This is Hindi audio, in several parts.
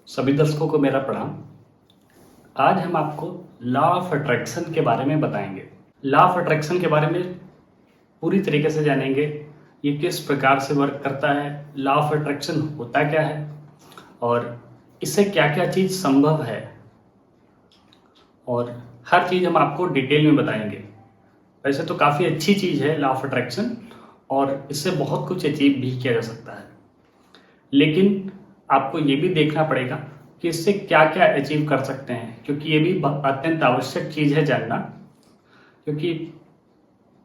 सभी दर्शकों को मेरा प्रणाम। आज हम आपको लॉ ऑफ अट्रैक्शन के बारे में बताएंगे। लॉ ऑफ अट्रैक्शन के बारे में पूरी तरीके से जानेंगे। ये किस प्रकार से वर्क करता है, लॉ ऑफ अट्रैक्शन होता क्या है और इससे क्या क्या चीज़ संभव है, और हर चीज़ हम आपको डिटेल में बताएंगे। वैसे तो काफ़ी अच्छी चीज़ है लॉ ऑफ अट्रैक्शन और इससे बहुत कुछ अचीव भी किया जा सकता है, लेकिन आपको ये भी देखना पड़ेगा कि इससे क्या क्या अचीव कर सकते हैं, क्योंकि ये भी अत्यंत आवश्यक चीज़ है जानना। क्योंकि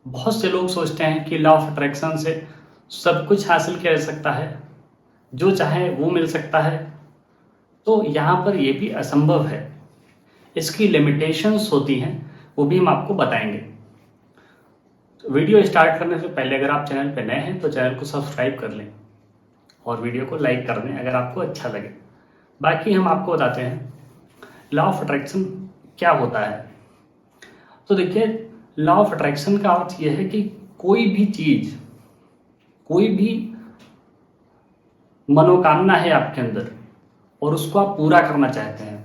बहुत से लोग सोचते हैं कि लॉ ऑफ अट्रैक्शन से सब कुछ हासिल किया जा सकता है, जो चाहे वो मिल सकता है, तो यहाँ पर ये भी असंभव है। इसकी लिमिटेशंस होती हैं, वो भी हम आपको बताएंगे। वीडियो स्टार्ट करने से पहले अगर आप चैनल पर नए हैं तो चैनल को सब्सक्राइब कर लें और वीडियो को लाइक कर दें अगर आपको अच्छा लगे। बाकी हम आपको बताते हैं लॉ ऑफ अट्रैक्शन क्या होता है। तो देखिए, लॉ ऑफ अट्रैक्शन का अर्थ यह है कि कोई भी चीज, कोई भी मनोकामना है आपके अंदर और उसको आप पूरा करना चाहते हैं,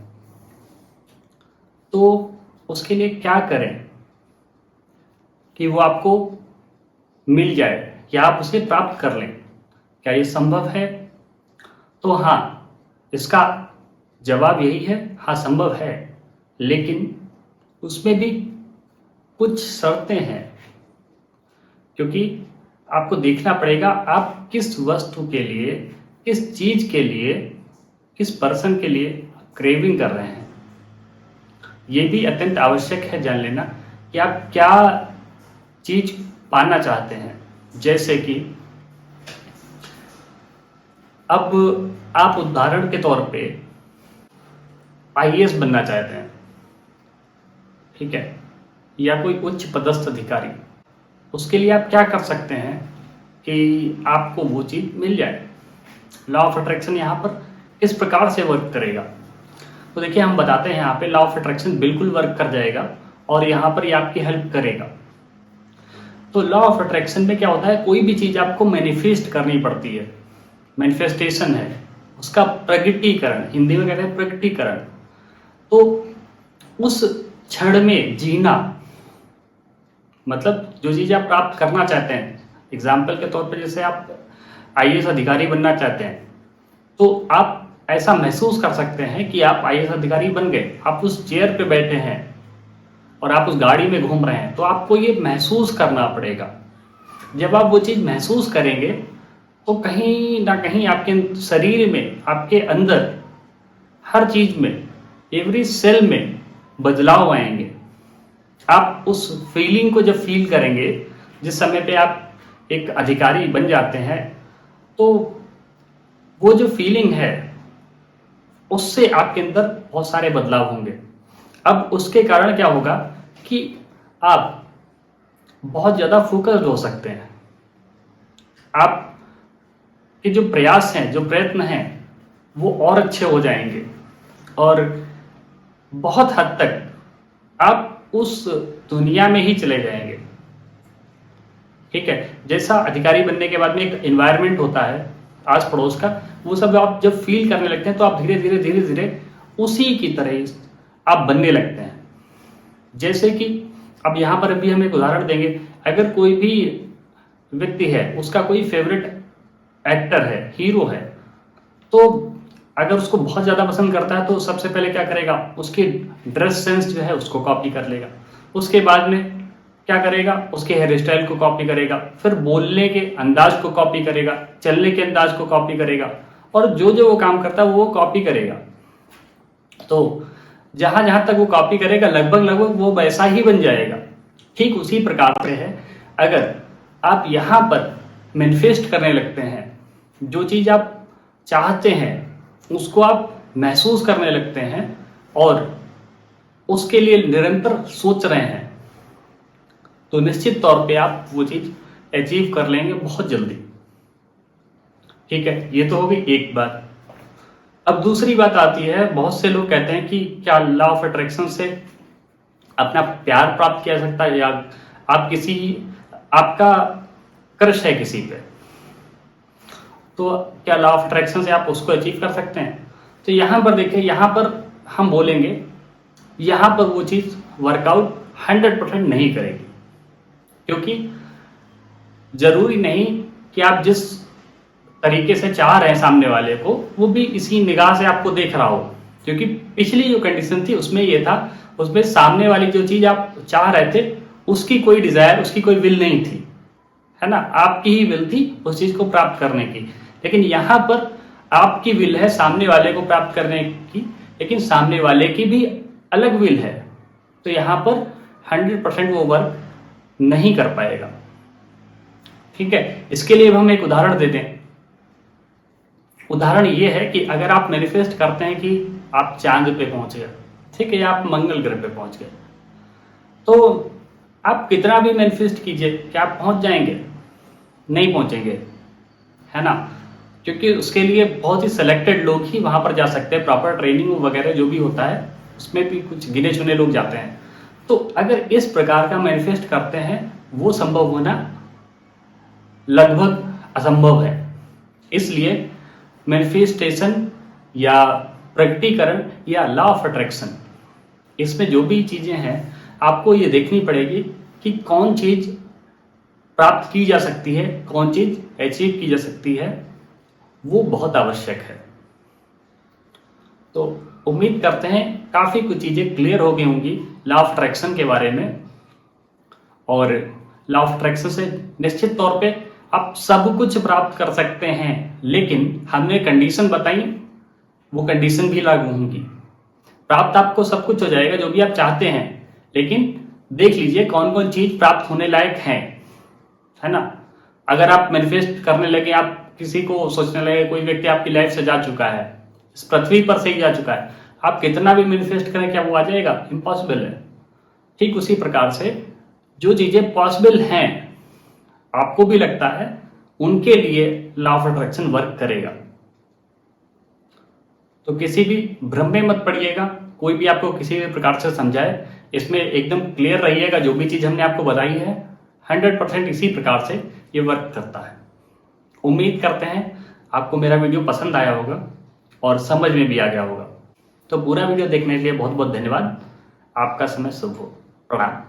तो उसके लिए क्या करें कि वो आपको मिल जाए या आप उसे प्राप्त कर लें। क्या ये संभव है? तो हाँ, इसका जवाब यही है, हाँ संभव है, लेकिन उसमें भी कुछ शर्तें हैं। क्योंकि आपको देखना पड़ेगा आप किस वस्तु के लिए, किस चीज के लिए, किस पर्सन के लिए क्रेविंग कर रहे हैं। ये भी अत्यंत आवश्यक है जान लेना कि आप क्या चीज पाना चाहते हैं। जैसे कि अब आप उदाहरण के तौर पे आईएएस बनना चाहते हैं, ठीक है, या कोई उच्च पदस्थ अधिकारी। उसके लिए आप क्या कर सकते हैं कि आपको वो चीज मिल जाए। लॉ ऑफ अट्रैक्शन यहाँ पर किस प्रकार से वर्क करेगा, तो देखिए हम बताते हैं। यहाँ पे लॉ ऑफ अट्रैक्शन बिल्कुल वर्क कर जाएगा और यहाँ पर ये आपकी हेल्प करेगा। तो लॉ ऑफ अट्रैक्शन में क्या होता है, कोई भी चीज आपको मैनिफेस्ट करनी पड़ती है। मैनिफेस्टेशन है उसका प्रगटीकरण, हिंदी में कहते हैं प्रगटीकरण। तो उस क्षण में जीना, मतलब जो चीज आप प्राप्त करना चाहते हैं, एग्जाम्पल के तौर पे जैसे आप आईएएस अधिकारी बनना चाहते हैं, तो आप ऐसा महसूस कर सकते हैं कि आप आईएएस अधिकारी बन गए, आप उस चेयर पे बैठे हैं और आप उस गाड़ी में घूम रहे हैं, तो आपको ये महसूस करना पड़ेगा। जब आप वो चीज महसूस करेंगे तो कहीं ना कहीं आपके शरीर में, आपके अंदर हर चीज में, एवरी सेल में बदलाव आएंगे। आप उस फीलिंग को जब फील करेंगे, जिस समय पे आप एक अधिकारी बन जाते हैं, तो वो जो फीलिंग है उससे आपके अंदर बहुत सारे बदलाव होंगे। अब उसके कारण क्या होगा कि आप बहुत ज्यादा फोकस्ड हो सकते हैं। आप कि जो प्रयास हैं, जो प्रयत्न हैं, वो और अच्छे हो जाएंगे और बहुत हद तक आप उस दुनिया में ही चले जाएंगे। ठीक है, जैसा अधिकारी बनने के बाद में एक एनवायरनमेंट होता है आस पड़ोस का, वो सब आप जब फील करने लगते हैं तो आप धीरे धीरे उसी की तरह आप बनने लगते हैं। जैसे कि अब यहाँ पर अभी हम एक उदाहरण देंगे। अगर कोई भी व्यक्ति है, उसका कोई फेवरेट एक्टर है, हीरो है, तो अगर उसको बहुत ज्यादा पसंद करता है तो सबसे पहले क्या करेगा, उसकी ड्रेस सेंस जो है उसको कॉपी कर लेगा। उसके बाद में क्या करेगा, उसके हेयर स्टाइल को कॉपी करेगा, फिर बोलने के अंदाज को कॉपी करेगा, चलने के अंदाज को कॉपी करेगा, और जो जो वो काम करता है वो कॉपी करेगा। तो जहां जहां तक वो कॉपी करेगा, लगभग वो वैसा ही बन जाएगा। ठीक उसी प्रकार से है, अगर आप यहाँ पर मैनिफेस्ट करने लगते हैं, जो चीज आप चाहते हैं उसको आप महसूस करने लगते हैं और उसके लिए निरंतर सोच रहे हैं, तो निश्चित तौर पे आप वो चीज अचीव कर लेंगे बहुत जल्दी। ठीक है, ये तो हो गई एक बात। अब दूसरी बात आती है, बहुत से लोग कहते हैं कि क्या लॉ ऑफ अट्रैक्शन से अपना प्यार प्राप्त किया जा सकता है, या आप आपका क्रश है किसी पे, तो क्या लॉ ऑफ अट्रैक्शन से आप उसको अचीव कर सकते हैं? तो यहाँ पर देखिए, यहाँ पर हम बोलेंगे यहाँ पर वो चीज़ वर्कआउट 100% नहीं करेगी, क्योंकि जरूरी नहीं कि आप जिस तरीके से चाह रहे हैं सामने वाले को वो भी इसी निगाह से आपको देख रहा हो। क्योंकि पिछली जो कंडीशन थी उसमें ये था, उसमें सामने वाली जो चीज़ आप चाह रहे थे उसकी कोई डिजायर, उसकी कोई विल नहीं थी, है ना, आपकी ही विल थी उस चीज़ को प्राप्त करने की। लेकिन यहाँ पर आपकी विल है सामने वाले को प्राप्त करने की, लेकिन सामने वाले की भी अलग विल है, तो यहाँ पर 100% वो वर्क नहीं कर पाएगा। ठीक है, इसके लिए हम एक उदाहरण देते हैं। उदाहरण ये है कि अगर आप मैनिफेस्ट करते हैं कि आप चांद पे पहुंच गए, ठीक है, या आप मंगल ग्रह पे पहुंच गए, तो आप कितना भी मैनिफेस्ट कीजिए, क्या आप पहुंच जाएंगे? नहीं पहुंचेंगे, है ना, क्योंकि उसके लिए बहुत ही सिलेक्टेड लोग ही वहां पर जा सकते हैं। प्रॉपर ट्रेनिंग वगैरह जो भी होता है उसमें भी कुछ गिने चुने लोग जाते हैं। तो अगर इस प्रकार का मैनिफेस्ट करते हैं वो संभव होना लगभग असंभव है। इसलिए मैनिफेस्टेशन या प्रकटीकरण या लॉ ऑफ अट्रैक्शन, इसमें जो भी चीजें हैं आपको ये देखनी पड़ेगी कि कौन चीज प्राप्त की जा सकती है, कौन चीज अचीव की जा सकती है, वो बहुत आवश्यक है। तो उम्मीद करते हैं काफी कुछ चीजें क्लियर हो गई होंगी लॉ ऑफ अट्रैक्शन के बारे में। और लॉ ऑफ अट्रैक्शन से निश्चित तौर पे आप सब कुछ प्राप्त कर सकते हैं, लेकिन हमने कंडीशन बताई, वो कंडीशन भी लागू होंगी। प्राप्त आपको सब कुछ हो जाएगा जो भी आप चाहते हैं, लेकिन देख लीजिए कौन कौन चीज प्राप्त होने लायक है ना। अगर आप मैनिफेस्ट करने लगे, आप किसी को सोचने लगे, कोई व्यक्ति आपकी लाइफ से जा चुका है, इस पृथ्वी पर से ही जा चुका है, आप कितना भी मैनिफेस्ट करें क्या वो आ जाएगा? इम्पॉसिबल है। ठीक उसी प्रकार से जो चीजें पॉसिबल हैं, आपको भी लगता है, उनके लिए लॉ ऑफ अट्रैक्शन वर्क करेगा। तो किसी भी भ्रम में मत पड़िएगा, कोई भी आपको किसी भी प्रकार से समझाए, इसमें एकदम क्लियर रहिएगा। जो भी चीज हमने आपको बताई है 100% इसी प्रकार से ये वर्क करता है। उम्मीद करते हैं आपको मेरा वीडियो पसंद आया होगा और समझ में भी आ गया होगा। तो पूरा वीडियो देखने के लिए बहुत बहुत धन्यवाद। आपका समय शुभ हो। प्रणाम।